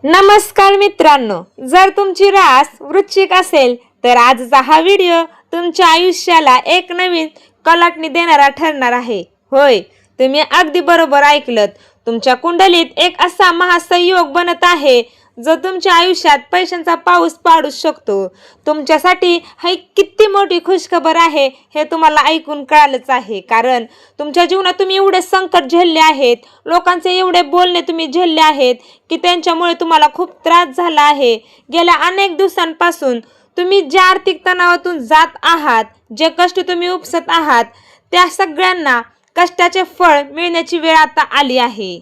नमस्कार मित्रांनो, जर तुमची रास वृश्चिक असेल तर आजचा हा व्हिडिओ तुमच्या आयुष्याला एक नवीन कलाटणी देणारा ठरणार आहे. होय, तुम्ही अगदी बरोबर ऐकलत. तुमच्या कुंडलीत एक असा महासंयोग बनत आहे जो तुमच्या आयुष्यात पैशांचा पाऊस पाडू शकतो. तुमच्यासाठी ही किती मोठी खुशखबर आहे हे तुम्हाला ऐकून कळालंच आहे. कारण तुमच्या जीवनात तुम्ही एवढे संकट झेलले आहेत, लोकांचे एवढे बोलणे तुम्ही झेलले आहेत की त्यांच्यामुळे तुम्हाला खूप त्रास झाला आहे. गेल्या अनेक दिवसांपासून तुम्ही ज्या आर्थिक तणावातून जात आहात, जे कष्ट तुम्ही उपसत आहात, त्या सगळ्यांना कष्टाचे फळ मिळण्याची वेळ आता आली आहे.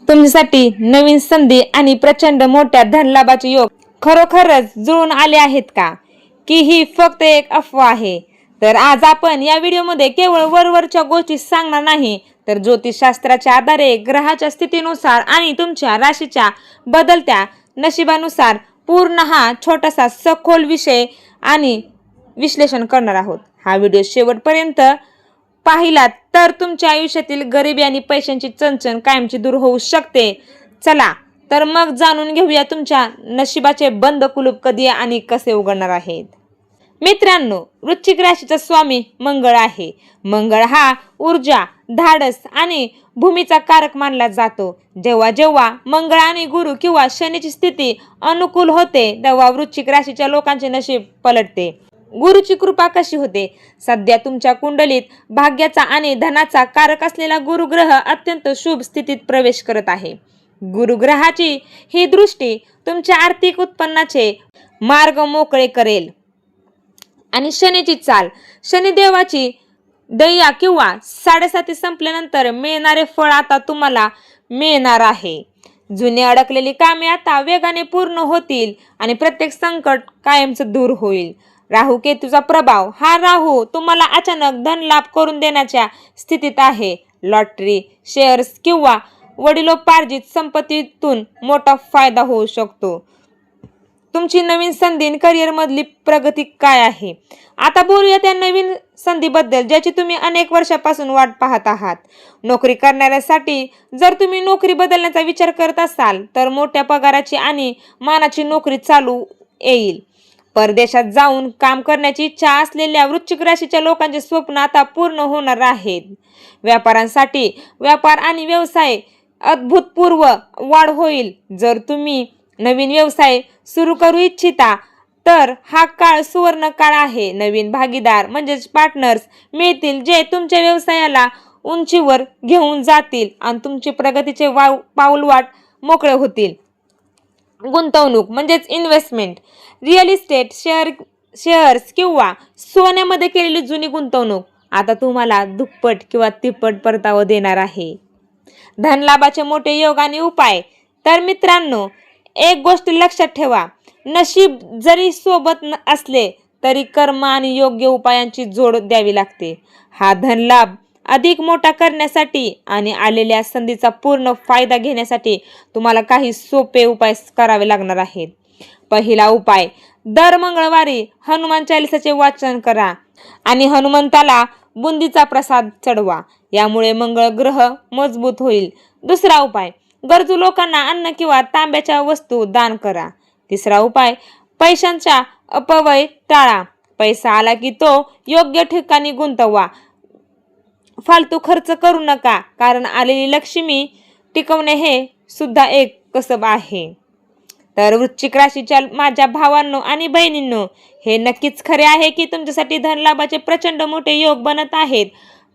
तुमच्यासाठी नवीन संधी आणि प्रचंड मोठ्या धनलाभाचे योग खरोखरच जुळून आले आहेत का, की ही फक्त एक अफवा आहे? तर आज आपण या व्हिडिओमध्ये केवळ वरवरच्या गोष्टी सांगणार नाही, तर ज्योतिषशास्त्राच्या आधारे ग्रहाच्या स्थितीनुसार आणि तुमच्या राशीच्या बदलत्या नशिबानुसार पूर्ण हा छोटासा सखोल विषय आणि विश्लेषण करणार आहोत. हा व्हिडिओ शेवटपर्यंत पाहिलात तर तुमच्या आयुष्यातील गरिबी आणि पैशांची चणचण कायमची दूर होऊ शकते. चला तर मग जाणून घेऊया तुमच्या नशिबाचे बंद कुलूप कधी आणि कसे उघडणार आहेत. मित्रांनो, वृश्चिक राशीचा स्वामी मंगळ आहे. मंगळ हा ऊर्जा, धाडस आणि भूमीचा कारक मानला जातो. जेव्हा जेव्हा मंगळ आणि गुरु किंवा शनीची स्थिती अनुकूल होते तेव्हा वृश्चिक राशीच्या लोकांचे नशीब पलटते. गुरुची कृपा कशी होते? सध्या तुमच्या कुंडलीत भाग्याचा आणि धनाचा कारक असलेला गुरुग्रह अत्यंत शुभ स्थितीत प्रवेश करत आहे. गुरुग्रहाची ही दृष्टी तुमच्या आर्थिक उत्पन्नाचे मार्ग मोकळे करेल. आणि शनीची चाल, शनिदेवाची दया किंवा 7.5 संपल्यानंतर मिळणारे फळ आता तुम्हाला मिळणार आहे. जुने अडकलेली कामे आता वेगाने पूर्ण होतील आणि प्रत्येक संकट कायमचं दूर होईल. राहू केतूचा प्रभाव, हा राहू तुम्हाला अचानक धन लाभ करून देण्याच्या स्थितीत आहे. लॉटरी, शेअर्स किंवा वडिलोपार्जित संपत्तीतून मोठा फायदा होऊ शकतो. तुमची नवीन संधी, करिअर मधली प्रगती काय आहे? आता बोलूया त्या नवीन संधीबद्दल ज्याची तुम्ही अनेक वर्षापासून वाट पाहत आहात. नोकरी करणाऱ्यासाठी जर तुम्ही नोकरी बदलण्याचा विचार करत असाल तर मोठ्या पगाराची आणि मानाची नोकरी चालू येईल. परदेशात जाऊन काम करण्याची इच्छा असलेल्या वृश्चिक राशीच्या लोकांचे स्वप्न आता पूर्ण होणार आहेत. व्यापाऱ्यांसाठी व्यापार आणि व्यवसाय अभूतपूर्व वाढ होईल. जर तुम्ही नवीन व्यवसाय सुरू करू इच्छिता तर हा काळ सुवर्ण काळ आहे. नवीन भागीदार म्हणजेच पार्टनर्स मिळतील जे तुमच्या व्यवसायाला उंचीवर घेऊन जातील आणि तुमची प्रगतीचे पाऊलवाट मोकळे होतील. गुंतवणूक म्हणजेच इन्व्हेस्टमेंट, रिअल इस्टेट, शेअर्स किंवा सोन्यामध्ये केलेली जुनी गुंतवणूक आता तुम्हाला दुप्पट किंवा तिप्पट परतावा देणार आहे. धनलाभाचे मोठे योग आणि उपाय. तर मित्रांनो, एक गोष्ट लक्षात ठेवा, नशीब जरी सोबत असले तरी कर्म आणि योग्य उपायांची जोड द्यावी लागते. हा धनलाभ अधिक मोठा करण्यासाठी आणि आलेल्या संधीचा पूर्ण फायदा घेण्यासाठी तुम्हाला काही सोपे उपाय करावे लागणार आहेत. पहिला उपाय, दर मंगळवारी हनुमान चालीसाचे वाचन करा आणि हनुमंताला बुंदीचा प्रसाद चढवा. यामुळे मंगळ ग्रह मजबूत होईल. दुसरा उपाय, गरजू लोकांना अन्न किंवा तांब्याच्या वस्तू दान करा. तिसरा उपाय, पैशांचा अपव्यय टाळा. पैसा आला की तो योग्य ठिकाणी गुंतवा. फालतू खर्च करू नका, कारण आलेली लक्ष्मी टिकवणे हे सुद्धा एक कसब आहे. तर वृश्चिक राशीच्या माझ्या भावांनो आणि बहिणींनो, हे नक्कीच खरे आहे की तुमच्यासाठी धनलाभाचे प्रचंड मोठे योग बनत आहेत.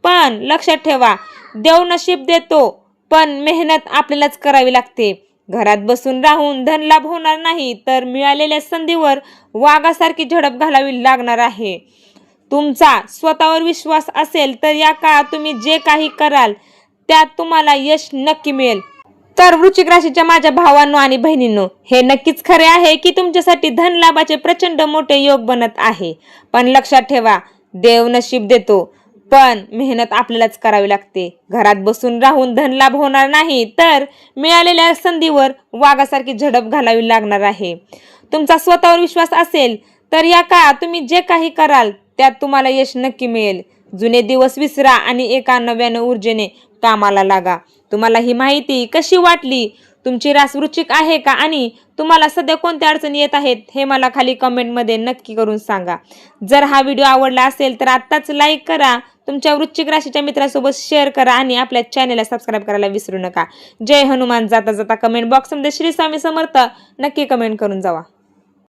पण लक्षात ठेवा, देव नशीब देतो पण मेहनत आपल्यालाच करावी लागते. घरात बसून राहून धनलाभ होणार नाही, तर मिळालेल्या संधीवर वाघासारखी झडप घालावी लागणार आहे. तुमचा स्वतःवर विश्वास असेल तर या काळात तुम्ही जे काही कराल त्यात तुम्हाला यश नक्की मिळेल. तर वृश्चिक राशीच्या माझ्या भावांनो आणि बहिणींनो, हे नक्कीच खरे आहे की तुमच्यासाठी धनलाभाचे प्रचंड मोठे योग बनत आहे. पण लक्षात ठेवा, देव नशीब देतो पण मेहनत आपल्यालाच करावी लागते. घरात बसून राहून धनलाभ होणार नाही, तर मिळालेल्या संधीवर वाघासारखी झडप घालावी लागणार आहे. तुमचा स्वतःवर विश्वास असेल तर या काळात तुम्ही जे काही कराल त्यात तुम्हाला यश नक्की मिळेल. जुने दिवस विसरा आणि एका नव्यानं ऊर्जेने कामाला लागा. तुम्हाला ही माहिती कशी वाटली तुमची रास वृश्चिक आहे का आणि तुम्हाला सध्या कोणत्या अडचणी येत आहेत हे मला खाली कमेंटमध्ये नक्की करून सांगा. जर हा व्हिडिओ आवडला असेल तर आत्ताच लाईक करा, तुमच्या वृश्चिक राशीच्या मित्रांसोबत शेअर करा आणि आपल्या चॅनेलला सबस्क्राईब करायला विसरू नका. जय हनुमान. जाता जाता कमेंट बॉक्समध्ये श्री स्वामी समर्थ नक्की कमेंट करून जावा.